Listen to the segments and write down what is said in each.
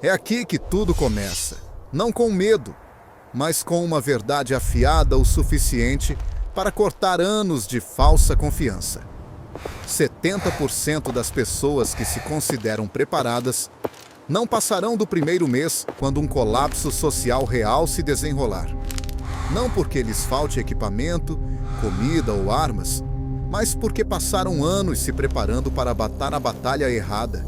É aqui que tudo começa. Não com medo, mas com uma verdade afiada o suficiente para cortar anos de falsa confiança. 70% das pessoas que se consideram preparadas não passarão do primeiro mês quando um colapso social real se desenrolar. Não porque lhes falte equipamento, comida ou armas, mas porque passaram anos se preparando para matar a batalha errada.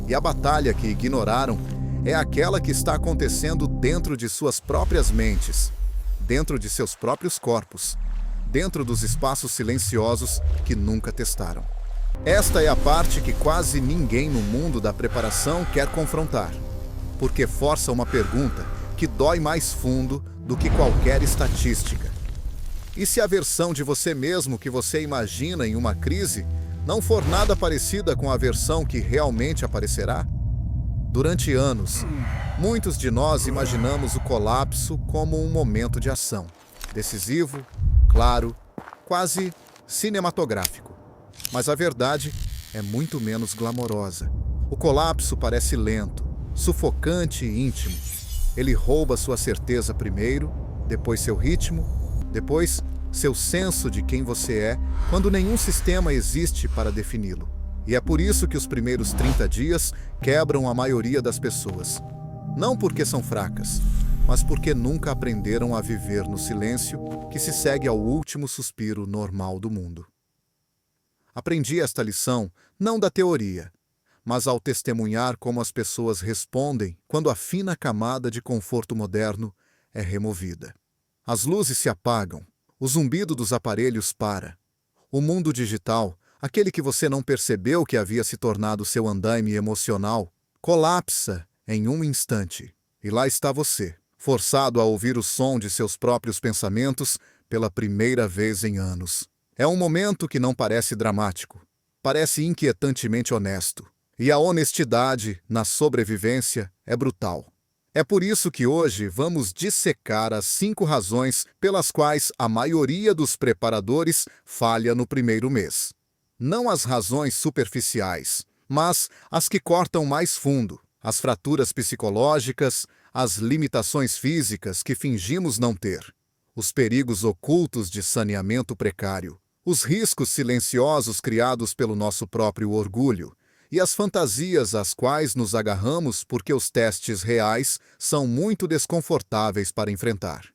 E a batalha que ignoraram é aquela que está acontecendo dentro de suas próprias mentes, dentro de seus próprios corpos, dentro dos espaços silenciosos que nunca testaram. Esta é a parte que quase ninguém no mundo da preparação quer confrontar, porque força uma pergunta que dói mais fundo do que qualquer estatística. E se a versão de você mesmo que você imagina em uma crise não for nada parecida com a versão que realmente aparecerá? Durante anos, muitos de nós imaginamos o colapso como um momento de ação, decisivo, claro, quase cinematográfico. Mas a verdade é muito menos glamourosa. O colapso parece lento, sufocante e íntimo. Ele rouba sua certeza primeiro, depois seu ritmo, depois seu senso de quem você é, quando nenhum sistema existe para defini-lo. E é por isso que os primeiros 30 dias quebram a maioria das pessoas. Não porque são fracas, mas porque nunca aprenderam a viver no silêncio que se segue ao último suspiro normal do mundo. Aprendi esta lição não da teoria, mas ao testemunhar como as pessoas respondem quando a fina camada de conforto moderno é removida. As luzes se apagam, o zumbido dos aparelhos para. O mundo digital, aquele que você não percebeu que havia se tornado seu andaime emocional, colapsa em um instante. E lá está você, forçado a ouvir o som de seus próprios pensamentos pela primeira vez em anos. É um momento que não parece dramático, parece inquietantemente honesto. E a honestidade na sobrevivência é brutal. É por isso que hoje vamos dissecar as 5 razões pelas quais a maioria dos preparadores falha no primeiro mês. Não as razões superficiais, mas as que cortam mais fundo, as fraturas psicológicas, as limitações físicas que fingimos não ter, os perigos ocultos de saneamento precário, os riscos silenciosos criados pelo nosso próprio orgulho e as fantasias às quais nos agarramos porque os testes reais são muito desconfortáveis para enfrentar.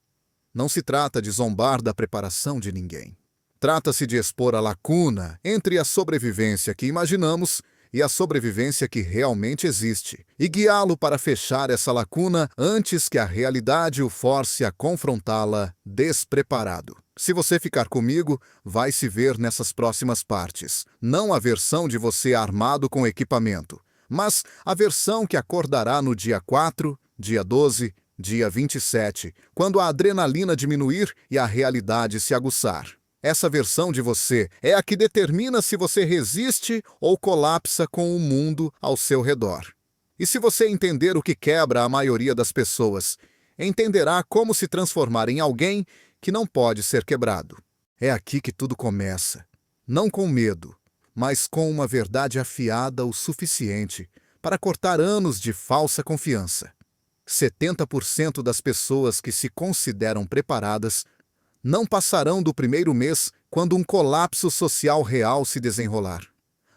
Não se trata de zombar da preparação de ninguém. Trata-se de expor a lacuna entre a sobrevivência que imaginamos e a sobrevivência que realmente existe, e guiá-lo para fechar essa lacuna antes que a realidade o force a confrontá-la despreparado. Se você ficar comigo, vai se ver nessas próximas partes. Não a versão de você armado com equipamento, mas a versão que acordará no dia 4, dia 12, dia 27, quando a adrenalina diminuir e a realidade se aguçar. Essa versão de você é a que determina se você resiste ou colapsa com o mundo ao seu redor. E se você entender o que quebra a maioria das pessoas, entenderá como se transformar em alguém que não pode ser quebrado. É aqui que tudo começa. Não com medo, mas com uma verdade afiada o suficiente para cortar anos de falsa confiança. 70% das pessoas que se consideram preparadas não passarão do primeiro mês quando um colapso social real se desenrolar.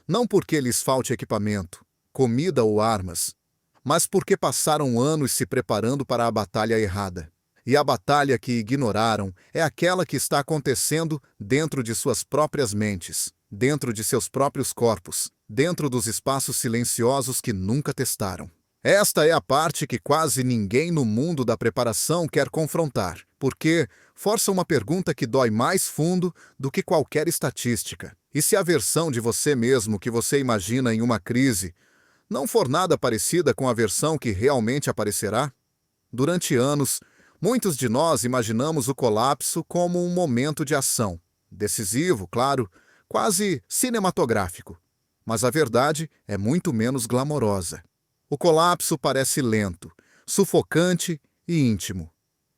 Não porque lhes falte equipamento, comida ou armas, mas porque passaram anos se preparando para a batalha errada. E a batalha que ignoraram é aquela que está acontecendo dentro de suas próprias mentes, dentro de seus próprios corpos, dentro dos espaços silenciosos que nunca testaram. Esta é a parte que quase ninguém no mundo da preparação quer confrontar, porque força uma pergunta que dói mais fundo do que qualquer estatística. E se a versão de você mesmo que você imagina em uma crise não for nada parecida com a versão que realmente aparecerá? Durante anos, muitos de nós imaginamos o colapso como um momento de ação, decisivo, claro, quase cinematográfico. Mas a verdade é muito menos glamourosa. O colapso parece lento, sufocante e íntimo.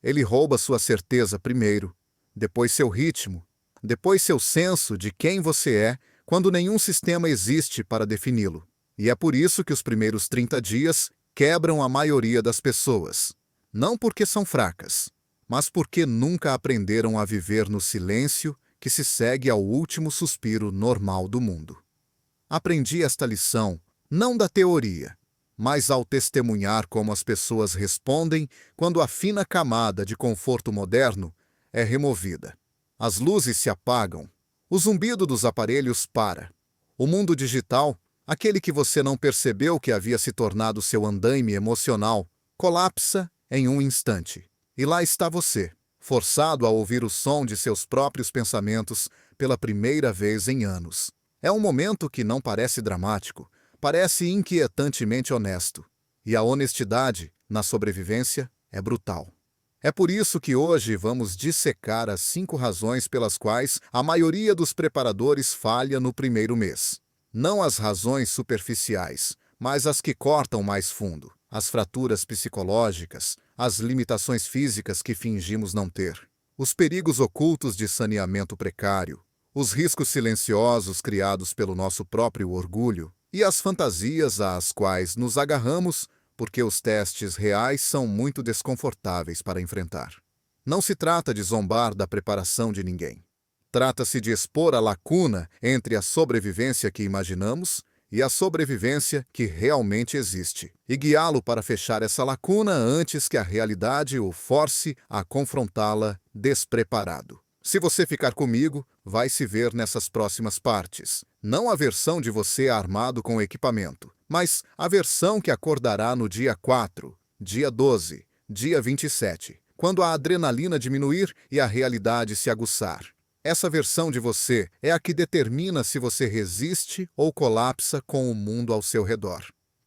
Ele rouba sua certeza primeiro, depois seu ritmo, depois seu senso de quem você é, quando nenhum sistema existe para defini-lo. E é por isso que os primeiros 30 dias quebram a maioria das pessoas, não porque são fracas, mas porque nunca aprenderam a viver no silêncio que se segue ao último suspiro normal do mundo. Aprendi esta lição não da teoria, mas ao testemunhar como as pessoas respondem quando a fina camada de conforto moderno é removida. As luzes se apagam, o zumbido dos aparelhos para. O mundo digital, aquele que você não percebeu que havia se tornado seu andaime emocional, colapsa em um instante. E lá está você, forçado a ouvir o som de seus próprios pensamentos pela primeira vez em anos. É um momento que não parece dramático, parece inquietantemente honesto. E a honestidade, na sobrevivência, é brutal. É por isso que hoje vamos dissecar as 5 razões pelas quais a maioria dos preparadores falha no primeiro mês. Não as razões superficiais, mas as que cortam mais fundo. As fraturas psicológicas, as limitações físicas que fingimos não ter, os perigos ocultos de saneamento precário, os riscos silenciosos criados pelo nosso próprio orgulho e as fantasias às quais nos agarramos porque os testes reais são muito desconfortáveis para enfrentar. Não se trata de zombar da preparação de ninguém. Trata-se de expor a lacuna entre a sobrevivência que imaginamos e a sobrevivência que realmente existe, e guiá-lo para fechar essa lacuna antes que a realidade o force a confrontá-la despreparado. Se você ficar comigo, vai se ver nessas próximas partes. Não a versão de você armado com equipamento, mas a versão que acordará no dia 4, dia 12, dia 27, quando a adrenalina diminuir e a realidade se aguçar. Essa versão de você é a que determina se você resiste ou colapsa com o mundo ao seu redor.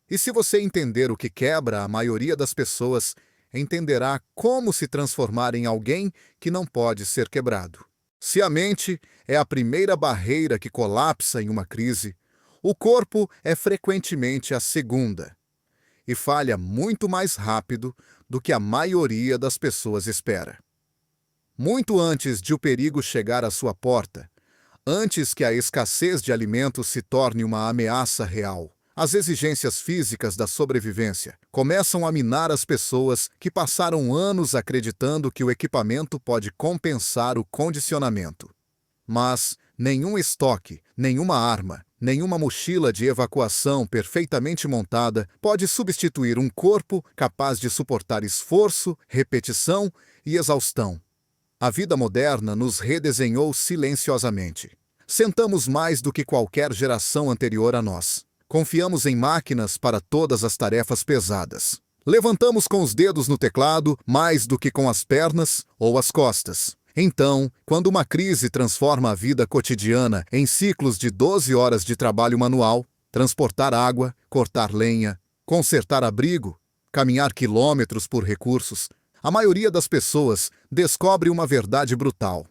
E se você entender o que quebra a maioria das pessoas, entenderá como se transformar em alguém que não pode ser quebrado. Se a mente é a primeira barreira que colapsa em uma crise, o corpo é frequentemente a segunda, e falha muito mais rápido do que a maioria das pessoas espera. Muito antes de o perigo chegar à sua porta, antes que a escassez de alimentos se torne uma ameaça real, as exigências físicas da sobrevivência começam a minar as pessoas que passaram anos acreditando que o equipamento pode compensar o condicionamento. Mas nenhum estoque, nenhuma arma, nenhuma mochila de evacuação perfeitamente montada pode substituir um corpo capaz de suportar esforço, repetição e exaustão. A vida moderna nos redesenhou silenciosamente. Sentamos mais do que qualquer geração anterior a nós. Confiamos em máquinas para todas as tarefas pesadas. Levantamos com os dedos no teclado mais do que com as pernas ou as costas. Então, quando uma crise transforma a vida cotidiana em ciclos de 12 horas de trabalho manual, transportar água, cortar lenha, consertar abrigo, caminhar quilômetros por recursos, a maioria das pessoas descobre uma verdade brutal.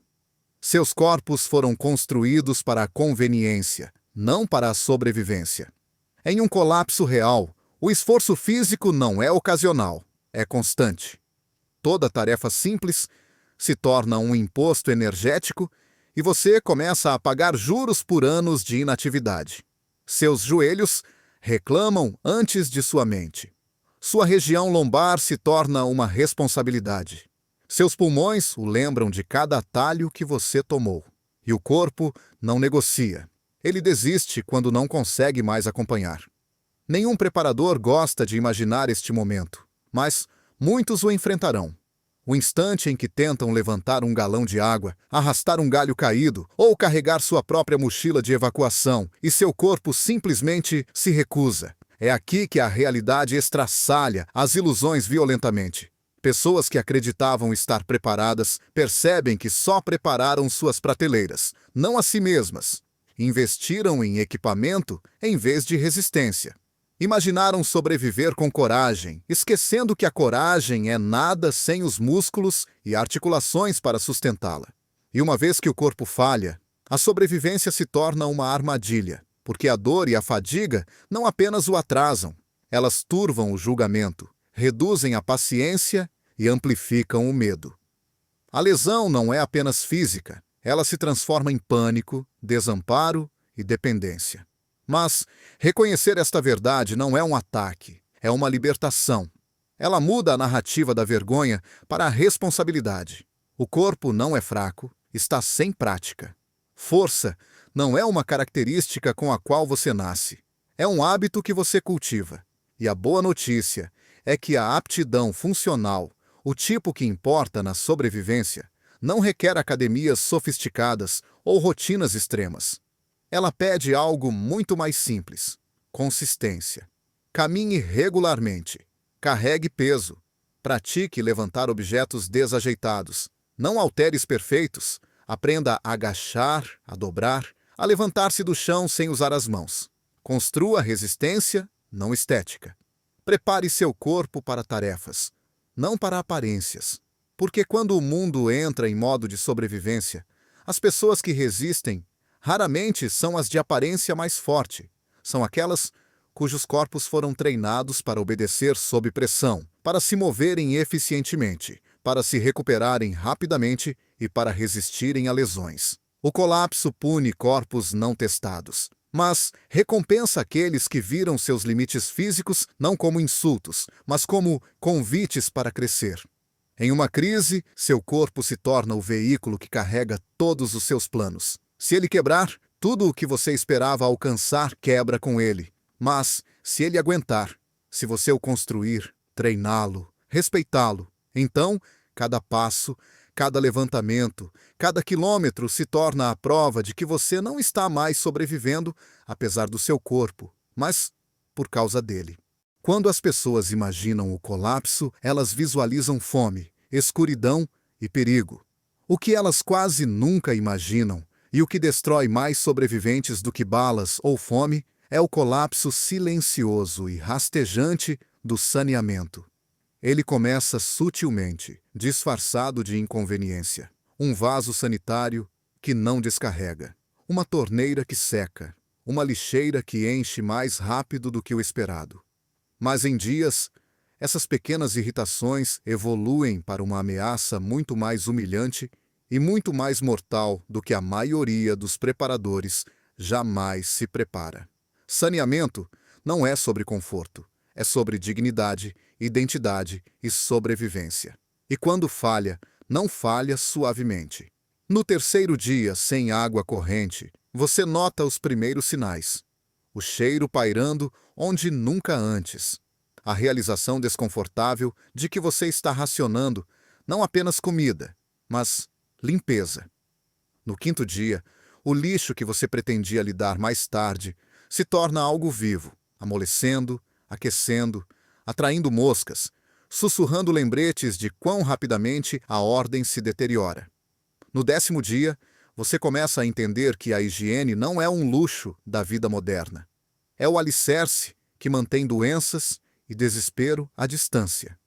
Seus corpos foram construídos para a conveniência, não para a sobrevivência. Em um colapso real, o esforço físico não é ocasional, é constante. Toda tarefa simples se torna um imposto energético e você começa a pagar juros por anos de inatividade. Seus joelhos reclamam antes de sua mente. Sua região lombar se torna uma responsabilidade. Seus pulmões o lembram de cada atalho que você tomou. E o corpo não negocia. Ele desiste quando não consegue mais acompanhar. Nenhum preparador gosta de imaginar este momento, mas muitos o enfrentarão. O instante em que tentam levantar um galão de água, arrastar um galho caído ou carregar sua própria mochila de evacuação e seu corpo simplesmente se recusa. É aqui que a realidade estraçalha as ilusões violentamente. Pessoas que acreditavam estar preparadas percebem que só prepararam suas prateleiras, não a si mesmas. Investiram em equipamento em vez de resistência. Imaginaram sobreviver com coragem, esquecendo que a coragem é nada sem os músculos e articulações para sustentá-la. E uma vez que o corpo falha, a sobrevivência se torna uma armadilha, porque a dor e a fadiga não apenas o atrasam, elas turvam o julgamento, reduzem a paciência e amplificam o medo. A lesão não é apenas física, ela se transforma em pânico, desamparo e dependência. Mas reconhecer esta verdade não é um ataque, É uma libertação. Ela muda a narrativa da vergonha para a responsabilidade. O corpo não é fraco, está sem prática. Força não é uma característica com a qual você nasce. É um hábito que você cultiva. E a boa notícia é que a aptidão funcional, o tipo que importa na sobrevivência, não requer academias sofisticadas ou rotinas extremas. Ela pede algo muito mais simples: consistência. Caminhe regularmente. Carregue peso. Pratique levantar objetos desajeitados. Não halteres perfeitos. Aprenda a agachar, a dobrar, a levantar-se do chão sem usar as mãos. Construa resistência, não estética. Prepare seu corpo para tarefas, não para aparências. Porque quando o mundo entra em modo de sobrevivência, as pessoas que resistem raramente são as de aparência mais forte. São aquelas cujos corpos foram treinados para obedecer sob pressão, para se moverem eficientemente, para se recuperarem rapidamente e para resistirem a lesões. O colapso pune corpos não testados, mas recompensa aqueles que viram seus limites físicos não como insultos, mas como convites para crescer. Em uma crise, seu corpo se torna o veículo que carrega todos os seus planos. Se ele quebrar, tudo o que você esperava alcançar quebra com ele. Mas, se ele aguentar, se você o construir, treiná-lo, respeitá-lo, então, cada passo, cada levantamento, cada quilômetro se torna a prova de que você não está mais sobrevivendo, apesar do seu corpo, mas por causa dele. Quando as pessoas imaginam o colapso, elas visualizam fome, escuridão e perigo. O que elas quase nunca imaginam, e o que destrói mais sobreviventes do que balas ou fome, é o colapso silencioso e rastejante do saneamento. Ele começa sutilmente, disfarçado de inconveniência. Um vaso sanitário que não descarrega, uma torneira que seca, uma lixeira que enche mais rápido do que o esperado. Mas em dias, essas pequenas irritações evoluem para uma ameaça muito mais humilhante e muito mais mortal do que a maioria dos preparadores jamais se prepara. Saneamento não é sobre conforto, é sobre dignidade, identidade e sobrevivência. E quando falha, não falha suavemente. No terceiro dia, sem água corrente, você nota os primeiros sinais. O cheiro pairando onde nunca antes. A realização desconfortável de que você está racionando não apenas comida, mas limpeza. No quinto dia, o lixo que você pretendia lidar mais tarde se torna algo vivo, amolecendo, aquecendo, atraindo moscas, sussurrando lembretes de quão rapidamente a ordem se deteriora. No 10º dia, você começa a entender que a higiene não é um luxo da vida moderna. É o alicerce que mantém doenças e desespero à distância.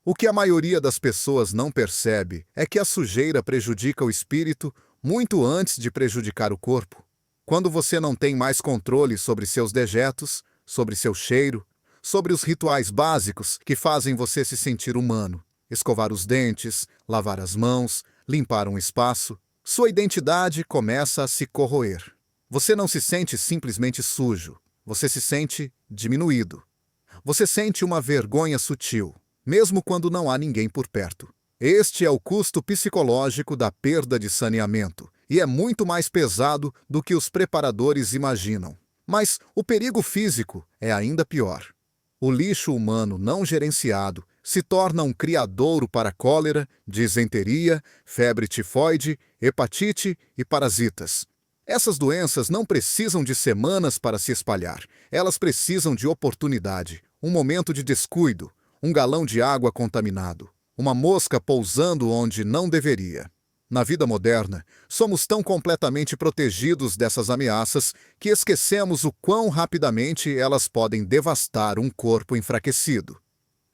O que a maioria das pessoas não percebe é que a sujeira prejudica o espírito muito antes de prejudicar o corpo. Quando você não tem mais controle sobre seus dejetos, sobre seu cheiro, sobre os rituais básicos que fazem você se sentir humano, escovar os dentes, lavar as mãos, limpar um espaço, sua identidade começa a se corroer. Você não se sente simplesmente sujo, você se sente diminuído. Você sente uma vergonha sutil, mesmo quando não há ninguém por perto. Este é o custo psicológico da perda de saneamento, e é muito mais pesado do que os preparadores imaginam. Mas o perigo físico é ainda pior. O lixo humano não gerenciado se torna um criadouro para cólera, disenteria, febre tifoide, hepatite e parasitas. Essas doenças não precisam de semanas para se espalhar. Elas precisam de oportunidade, um momento de descuido, um galão de água contaminado, uma mosca pousando onde não deveria. Na vida moderna, somos tão completamente protegidos dessas ameaças que esquecemos o quão rapidamente elas podem devastar um corpo enfraquecido.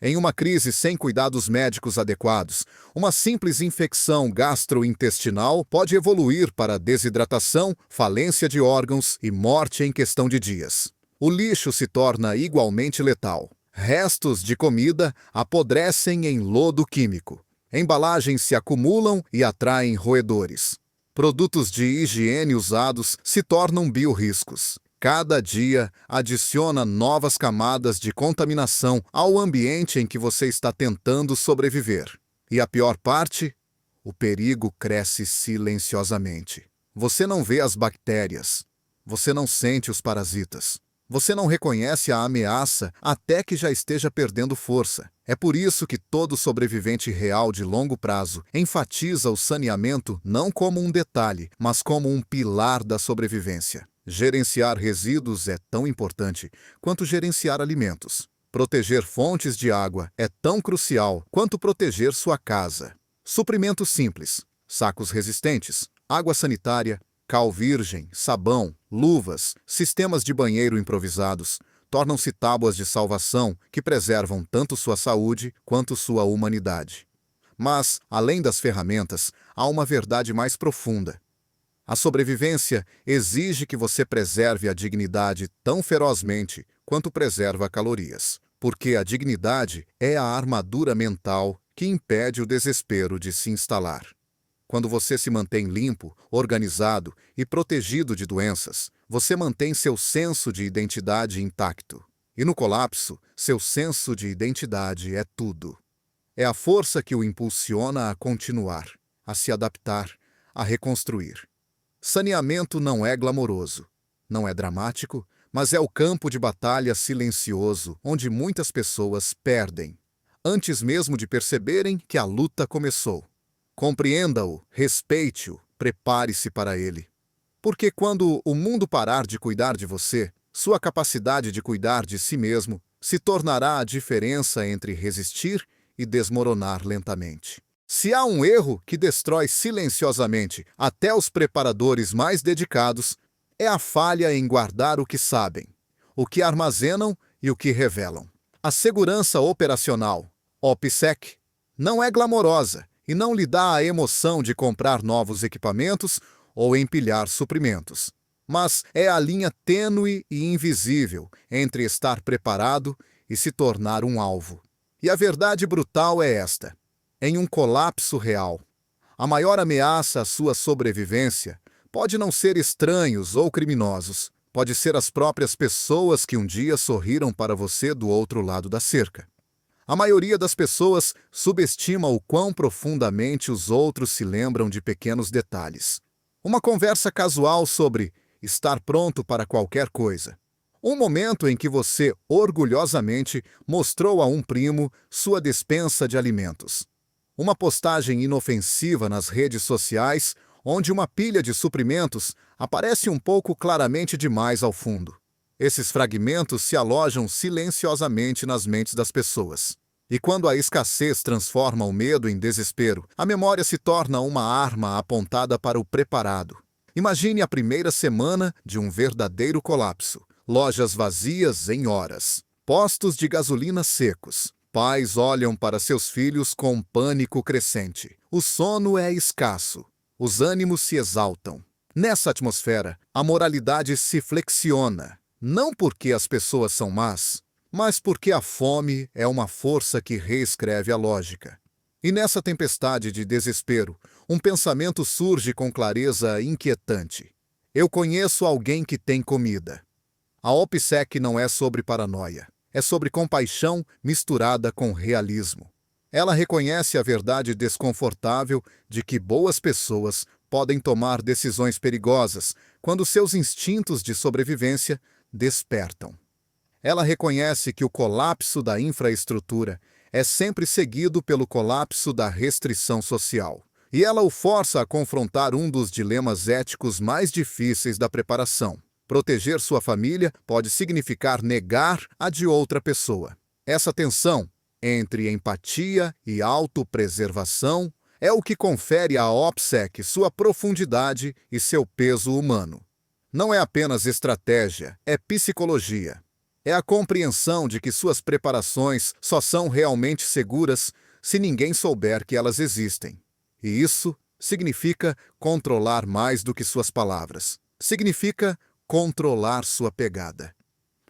Em uma crise sem cuidados médicos adequados, uma simples infecção gastrointestinal pode evoluir para desidratação, falência de órgãos e morte em questão de dias. O lixo se torna igualmente letal. Restos de comida apodrecem em lodo químico. Embalagens se acumulam e atraem roedores. Produtos de higiene usados se tornam biorriscos. cada dia adiciona novas camadas de contaminação ao ambiente em que você está tentando sobreviver. E a pior parte? O perigo cresce silenciosamente. Você não vê as bactérias. Você não sente os parasitas. Você não reconhece a ameaça até que já esteja perdendo força. É por isso que todo sobrevivente real de longo prazo enfatiza o saneamento não como um detalhe, mas como um pilar da sobrevivência. Gerenciar resíduos é tão importante quanto gerenciar alimentos. Proteger fontes de água é tão crucial quanto proteger sua casa. Suprimentos simples, sacos resistentes, água sanitária, cal virgem, sabão, luvas, sistemas de banheiro improvisados, tornam-se tábuas de salvação que preservam tanto sua saúde quanto sua humanidade. Mas, além das ferramentas, há uma verdade mais profunda. A sobrevivência exige que você preserve a dignidade tão ferozmente quanto preserva calorias, porque a dignidade é a armadura mental que impede o desespero de se instalar. Quando você se mantém limpo, organizado e protegido de doenças, você mantém seu senso de identidade intacto. E no colapso, seu senso de identidade é tudo. É a força que o impulsiona a continuar, a se adaptar, a reconstruir. Saneamento não é glamouroso, não é dramático, mas é o campo de batalha silencioso onde muitas pessoas perdem, antes mesmo de perceberem que a luta começou. Compreenda-o, respeite-o, prepare-se para ele. Porque quando o mundo parar de cuidar de você, sua capacidade de cuidar de si mesmo se tornará a diferença entre resistir e desmoronar lentamente. Se há um erro que destrói silenciosamente até os preparadores mais dedicados, é a falha em guardar o que sabem, o que armazenam e o que revelam. A segurança operacional, OPSEC, não é glamourosa e não lhe dá a emoção de comprar novos equipamentos ou empilhar suprimentos. Mas é a linha tênue e invisível entre estar preparado e se tornar um alvo. E a verdade brutal é esta: em um colapso real, a maior ameaça à sua sobrevivência pode não ser estranhos ou criminosos, pode ser as próprias pessoas que um dia sorriram para você do outro lado da cerca. A maioria das pessoas subestima o quão profundamente os outros se lembram de pequenos detalhes. Uma conversa casual sobre estar pronto para qualquer coisa. Um momento em que você orgulhosamente mostrou a um primo sua despensa de alimentos. Uma postagem inofensiva nas redes sociais, onde uma pilha de suprimentos aparece um pouco claramente demais ao fundo. Esses fragmentos se alojam silenciosamente nas mentes das pessoas. E quando a escassez transforma o medo em desespero, a memória se torna uma arma apontada para o preparado. Imagine a primeira semana de um verdadeiro colapso. Lojas vazias em horas. Postos de gasolina secos. Pais olham para seus filhos com pânico crescente. O sono é escasso. Os ânimos se exaltam. Nessa atmosfera, a moralidade se flexiona. Não porque as pessoas são más, mas porque a fome é uma força que reescreve a lógica. E nessa tempestade de desespero, um pensamento surge com clareza inquietante. Eu conheço alguém que tem comida. A OPSEC não é sobre paranoia. É sobre compaixão misturada com realismo. Ela reconhece a verdade desconfortável de que boas pessoas podem tomar decisões perigosas quando seus instintos de sobrevivência despertam. Ela reconhece que o colapso da infraestrutura é sempre seguido pelo colapso da restrição social. E ela o força a confrontar um dos dilemas éticos mais difíceis da preparação. Proteger sua família pode significar negar a de outra pessoa. Essa tensão entre empatia e autopreservação é o que confere à OPSEC sua profundidade e seu peso humano. Não é apenas estratégia, é psicologia. É a compreensão de que suas preparações só são realmente seguras se ninguém souber que elas existem. E isso significa controlar mais do que suas palavras. Significa controlar sua pegada.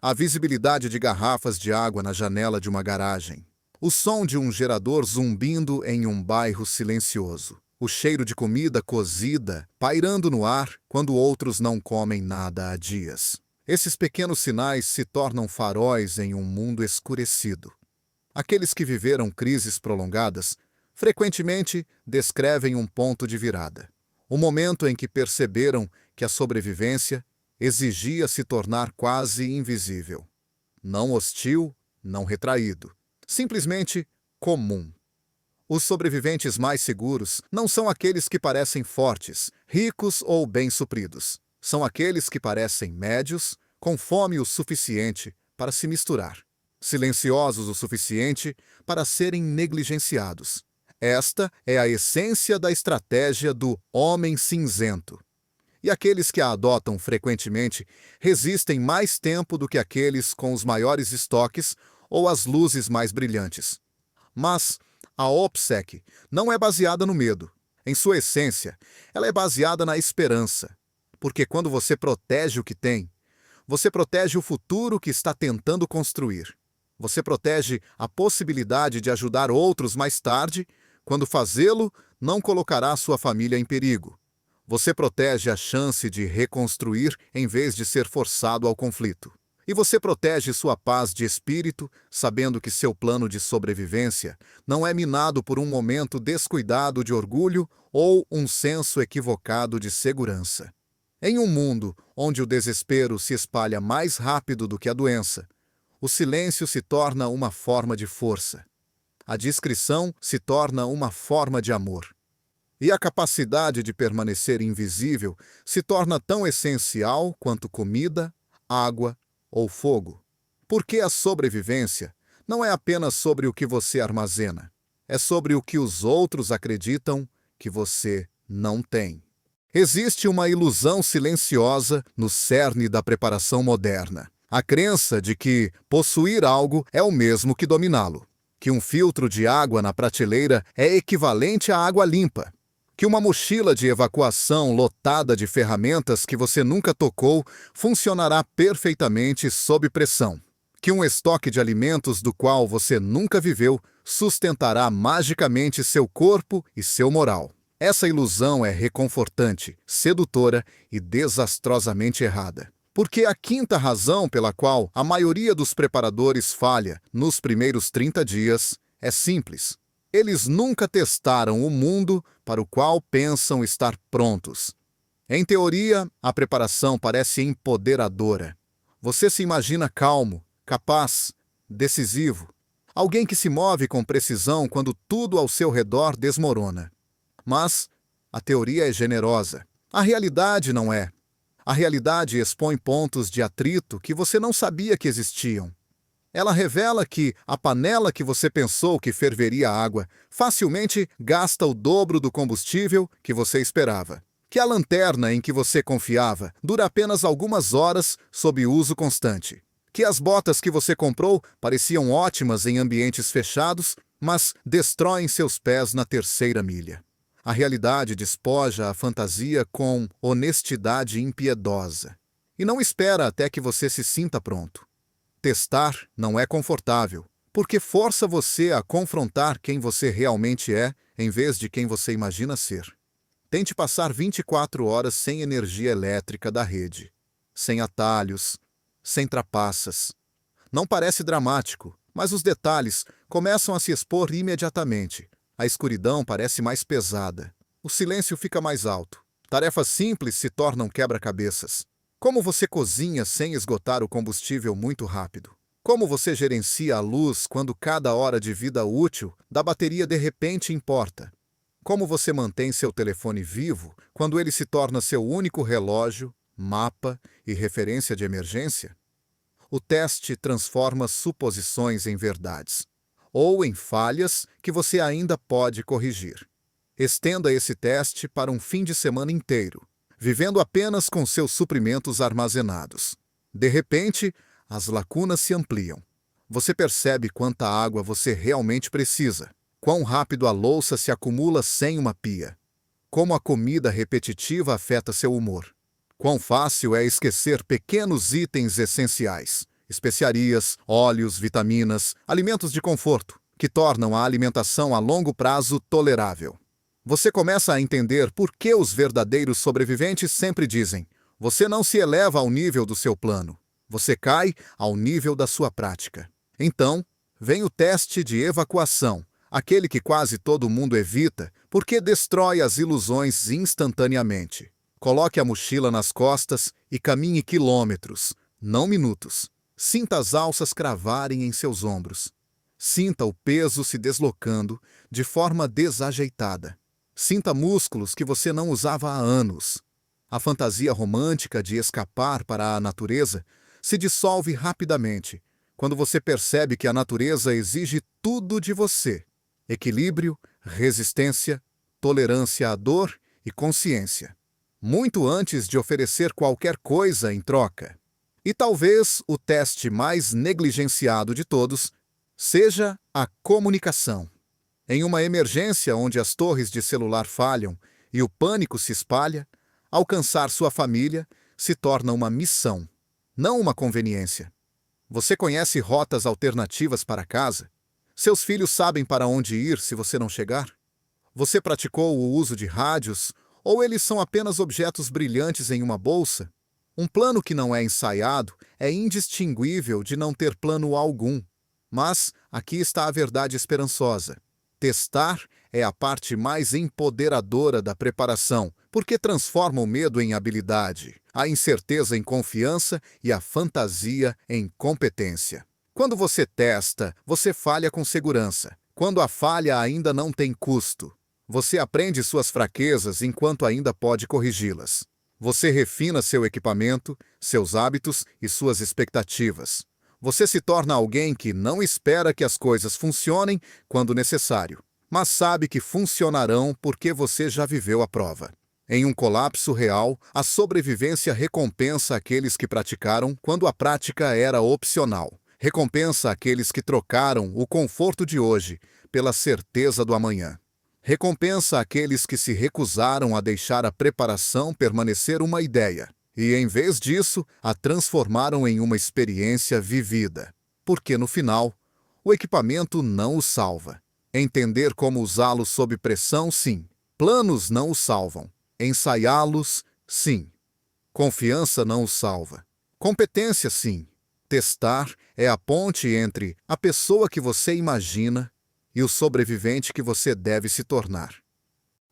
A visibilidade de garrafas de água na janela de uma garagem. O som de um gerador zumbindo em um bairro silencioso. O cheiro de comida cozida pairando no ar quando outros não comem nada há dias. Esses pequenos sinais se tornam faróis em um mundo escurecido. Aqueles que viveram crises prolongadas frequentemente descrevem um ponto de virada. O momento em que perceberam que a sobrevivência exigia se tornar quase invisível. Não hostil, não retraído. Simplesmente comum. Os sobreviventes mais seguros não são aqueles que parecem fortes, ricos ou bem supridos. São aqueles que parecem médios, com fome o suficiente para se misturar. Silenciosos o suficiente para serem negligenciados. Esta é a essência da estratégia do homem cinzento. E aqueles que a adotam frequentemente resistem mais tempo do que aqueles com os maiores estoques ou as luzes mais brilhantes. Mas a OPSEC não é baseada no medo. Em sua essência, ela é baseada na esperança. Porque quando você protege o que tem, você protege o futuro que está tentando construir. Você protege a possibilidade de ajudar outros mais tarde, quando fazê-lo não colocará sua família em perigo. Você protege a chance de reconstruir em vez de ser forçado ao conflito. E você protege sua paz de espírito, sabendo que seu plano de sobrevivência não é minado por um momento descuidado de orgulho ou um senso equivocado de segurança. Em um mundo onde o desespero se espalha mais rápido do que a doença, o silêncio se torna uma forma de força. A discrição se torna uma forma de amor. E a capacidade de permanecer invisível se torna tão essencial quanto comida, água ou fogo. Porque a sobrevivência não é apenas sobre o que você armazena, é sobre o que os outros acreditam que você não tem. Existe uma ilusão silenciosa no cerne da preparação moderna. A crença de que possuir algo é o mesmo que dominá-lo. Que um filtro de água na prateleira é equivalente à água limpa. Que uma mochila de evacuação lotada de ferramentas que você nunca tocou funcionará perfeitamente sob pressão. Que um estoque de alimentos do qual você nunca viveu sustentará magicamente seu corpo e seu moral. Essa ilusão é reconfortante, sedutora e desastrosamente errada. Porque a quinta razão pela qual a maioria dos preparadores falha nos primeiros 30 dias é simples. Eles nunca testaram o mundo para o qual pensam estar prontos. Em teoria, a preparação parece empoderadora. Você se imagina calmo, capaz, decisivo. Alguém que se move com precisão quando tudo ao seu redor desmorona. Mas a teoria é generosa. A realidade não é. A realidade expõe pontos de atrito que você não sabia que existiam. Ela revela que a panela que você pensou que ferveria água facilmente gasta o dobro do combustível que você esperava. Que a lanterna em que você confiava dura apenas algumas horas sob uso constante. Que as botas que você comprou pareciam ótimas em ambientes fechados, mas destroem seus pés na terceira milha. A realidade despoja a fantasia com honestidade impiedosa. E não espera até que você se sinta pronto. Testar não é confortável, porque força você a confrontar quem você realmente é, em vez de quem você imagina ser. Tente passar 24 horas sem energia elétrica da rede, sem atalhos, sem trapaças. Não parece dramático, mas os detalhes começam a se expor imediatamente. A escuridão parece mais pesada. O silêncio fica mais alto. Tarefas simples se tornam quebra-cabeças. Como você cozinha sem esgotar o combustível muito rápido? Como você gerencia a luz quando cada hora de vida útil da bateria de repente importa? Como você mantém seu telefone vivo quando ele se torna seu único relógio, mapa e referência de emergência? O teste transforma suposições em verdades, ou em falhas que você ainda pode corrigir. Estenda esse teste para um fim de semana inteiro, vivendo apenas com seus suprimentos armazenados. De repente, as lacunas se ampliam. Você percebe quanta água você realmente precisa, quão rápido a louça se acumula sem uma pia, como a comida repetitiva afeta seu humor, quão fácil é esquecer pequenos itens essenciais, especiarias, óleos, vitaminas, alimentos de conforto, que tornam a alimentação a longo prazo tolerável. Você começa a entender por que os verdadeiros sobreviventes sempre dizem: Você não se eleva ao nível do seu plano. Você cai ao nível da sua prática. Então, vem o teste de evacuação, aquele que quase todo mundo evita, porque destrói as ilusões instantaneamente. Coloque a mochila nas costas e caminhe quilômetros, não minutos. Sinta as alças cravarem em seus ombros. Sinta o peso se deslocando de forma desajeitada. Sinta músculos que você não usava há anos. A fantasia romântica de escapar para a natureza se dissolve rapidamente quando você percebe que a natureza exige tudo de você: equilíbrio, resistência, tolerância à dor e consciência, muito antes de oferecer qualquer coisa em troca. E talvez o teste mais negligenciado de todos seja a comunicação. Em uma emergência onde as torres de celular falham e o pânico se espalha, alcançar sua família se torna uma missão, não uma conveniência. Você conhece rotas alternativas para casa? Seus filhos sabem para onde ir se você não chegar? Você praticou o uso de rádios, ou eles são apenas objetos brilhantes em uma bolsa? Um plano que não é ensaiado é indistinguível de não ter plano algum. Mas aqui está a verdade esperançosa. Testar é a parte mais empoderadora da preparação, porque transforma o medo em habilidade, a incerteza em confiança e a fantasia em competência. Quando você testa, você falha com segurança. Quando a falha ainda não tem custo, você aprende suas fraquezas enquanto ainda pode corrigi-las. Você refina seu equipamento, seus hábitos e suas expectativas. Você se torna alguém que não espera que as coisas funcionem quando necessário, mas sabe que funcionarão porque você já viveu a prova. Em um colapso real, a sobrevivência recompensa aqueles que praticaram quando a prática era opcional. Recompensa aqueles que trocaram o conforto de hoje pela certeza do amanhã. Recompensa aqueles que se recusaram a deixar a preparação permanecer uma ideia e, em vez disso, a transformaram em uma experiência vivida. Porque, no final, o equipamento não o salva. Entender como usá-lo sob pressão, sim. Planos não o salvam. Ensaiá-los, sim. Confiança não o salva. Competência, sim. Testar é a ponte entre a pessoa que você imagina e o sobrevivente que você deve se tornar.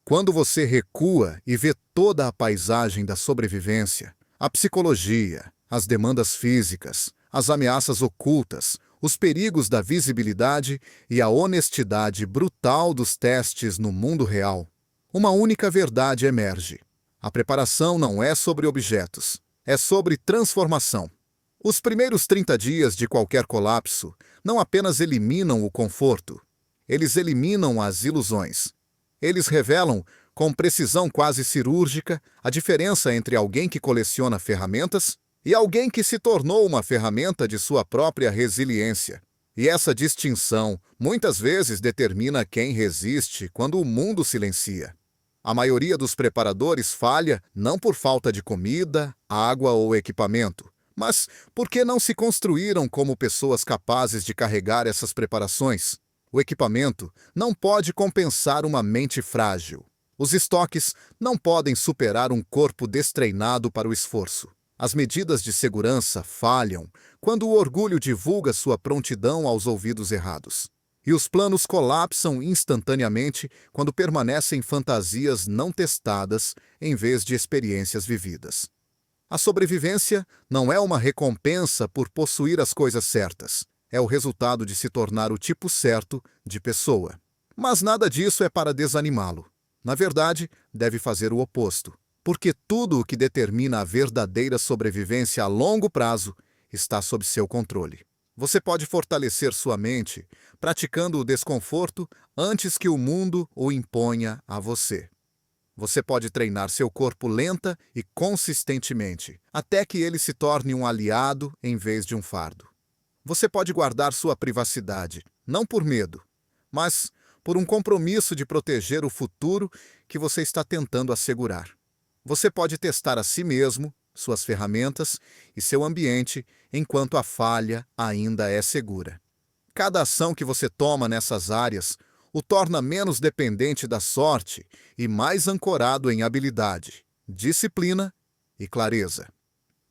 Quando você recua e vê toda a paisagem da sobrevivência, a psicologia, as demandas físicas, as ameaças ocultas, os perigos da visibilidade e a honestidade brutal dos testes no mundo real, uma única verdade emerge. A preparação não é sobre objetos, é sobre transformação. Os primeiros 30 dias de qualquer colapso não apenas eliminam o conforto, eles eliminam as ilusões. Eles revelam, com precisão quase cirúrgica, a diferença entre alguém que coleciona ferramentas e alguém que se tornou uma ferramenta de sua própria resiliência. E essa distinção, muitas vezes, determina quem resiste quando o mundo silencia. A maioria dos preparadores falha não por falta de comida, água ou equipamento, mas porque não se construíram como pessoas capazes de carregar essas preparações. O equipamento não pode compensar uma mente frágil. Os estoques não podem superar um corpo destreinado para o esforço. As medidas de segurança falham quando o orgulho divulga sua prontidão aos ouvidos errados. E os planos colapsam instantaneamente quando permanecem fantasias não testadas em vez de experiências vividas. A sobrevivência não é uma recompensa por possuir as coisas certas. É o resultado de se tornar o tipo certo de pessoa. Mas nada disso é para desanimá-lo. Na verdade, deve fazer o oposto. Porque tudo o que determina a verdadeira sobrevivência a longo prazo está sob seu controle. Você pode fortalecer sua mente praticando o desconforto antes que o mundo o imponha a você. Você pode treinar seu corpo lenta e consistentemente, até que ele se torne um aliado em vez de um fardo. Você pode guardar sua privacidade, não por medo, mas por um compromisso de proteger o futuro que você está tentando assegurar. Você pode testar a si mesmo, suas ferramentas e seu ambiente enquanto a falha ainda é segura. Cada ação que você toma nessas áreas o torna menos dependente da sorte e mais ancorado em habilidade, disciplina e clareza.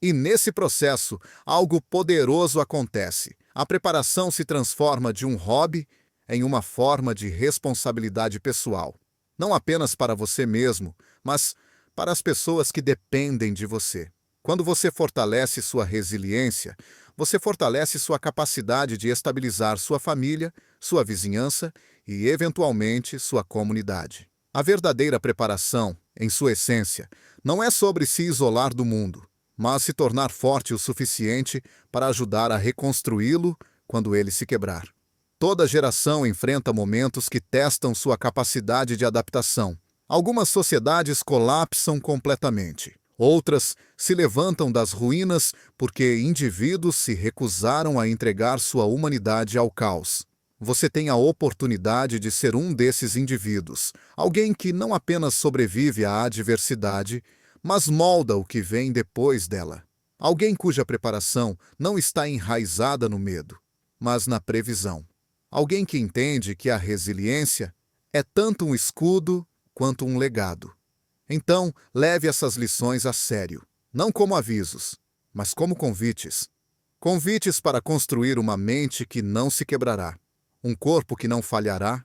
E nesse processo, algo poderoso acontece. A preparação se transforma de um hobby em uma forma de responsabilidade pessoal. Não apenas para você mesmo, mas para as pessoas que dependem de você. Quando você fortalece sua resiliência, você fortalece sua capacidade de estabilizar sua família, sua vizinhança e, eventualmente, sua comunidade. A verdadeira preparação, em sua essência, não é sobre se isolar do mundo, mas se tornar forte o suficiente para ajudar a reconstruí-lo quando ele se quebrar. Toda geração enfrenta momentos que testam sua capacidade de adaptação. Algumas sociedades colapsam completamente. Outras se levantam das ruínas porque indivíduos se recusaram a entregar sua humanidade ao caos. Você tem a oportunidade de ser um desses indivíduos, alguém que não apenas sobrevive à adversidade, mas molda o que vem depois dela. Alguém cuja preparação não está enraizada no medo, mas na previsão. Alguém que entende que a resiliência é tanto um escudo quanto um legado. Então, leve essas lições a sério, não como avisos, mas como convites. Convites para construir uma mente que não se quebrará, um corpo que não falhará,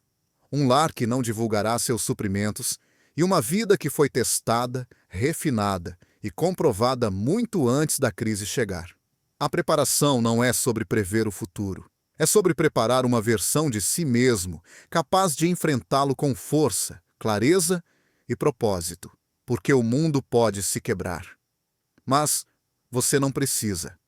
um lar que não divulgará seus suprimentos e uma vida que foi testada, refinada e comprovada muito antes da crise chegar. A preparação não é sobre prever o futuro. É sobre preparar uma versão de si mesmo, capaz de enfrentá-lo com força, clareza e propósito, porque o mundo pode se quebrar. Mas você não precisa.